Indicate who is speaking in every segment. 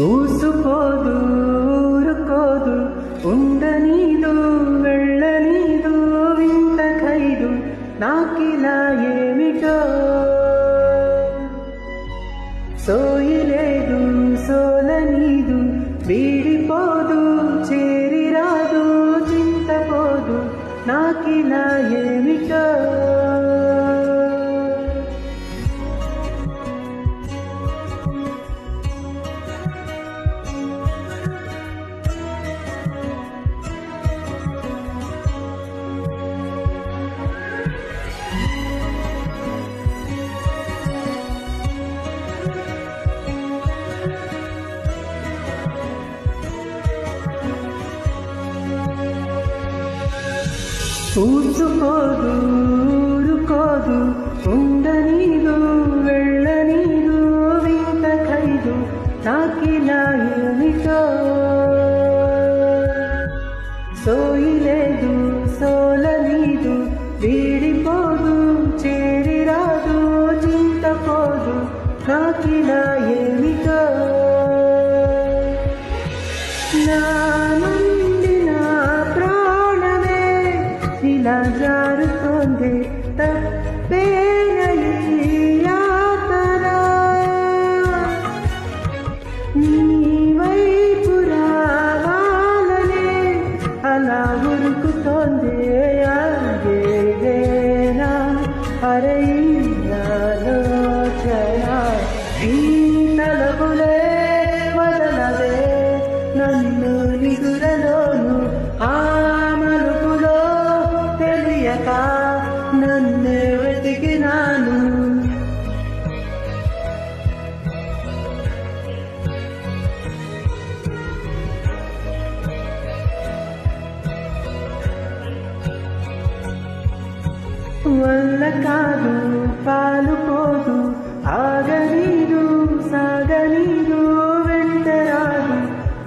Speaker 1: ఊసుకోదు ఊరుకోదు ఉండనీదు వెళ్ళనీదు వింత ఖైదు నాకిలా ఏమిటో సోయిలేదు సోలనీదు వీడిపోదు చేరిరాదు చింతపోదు నాకిలా ఏమిటో ఊసుకోదు ఊరుకోదు ఉండనీదు వెళ్ళనీదు వింత ఖైదు నాకిలా ఏమిటో సోయిలేదు సోలనీదు వీడిపోదు చేరిరాదు చింతపోదు నాకిలా ఏమిటో నా నుండి నా ప్రాణమే ఇలా జారుతోంది తప్పేనని యాతన నీ వైపు రావాలనే అలా ఉరుకుతోంది అదేనా అరయిందలోచన ఈ తలపులే వదలవే నన్ను నిదురలోను ఆ మలుపులో తెలియక నన్ను వెతికినాను వల్ల కాదు పాలుపోదు ఆగనీదు సాగనీదు వెంటరాదు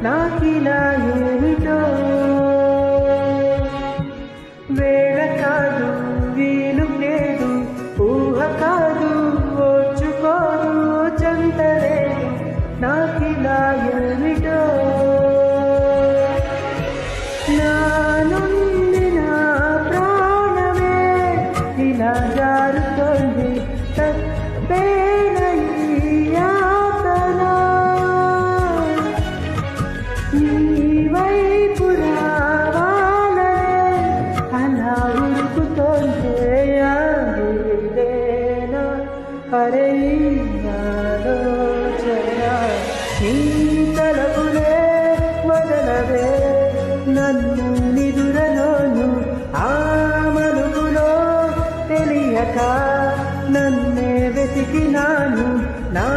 Speaker 1: నాకిలా ఏమిటో వేళ కాదు వీలు లేదు ఊహ కాదు ఓర్చుకోదు చంతలేదు నాకిలా ఏమిటో నా నుండి నా ప్రాణమే ఇలా జారుతోంది తప్పేనని యాతన నీ వైపు రావాలనే అలా ఉరుకుతోంది అదేనా అరయిందలోచన నీ తలపులే వదలవే నన్ను నిదురలోను ఆ మలుపులో తెలియక నన్నే వెతికినాను నా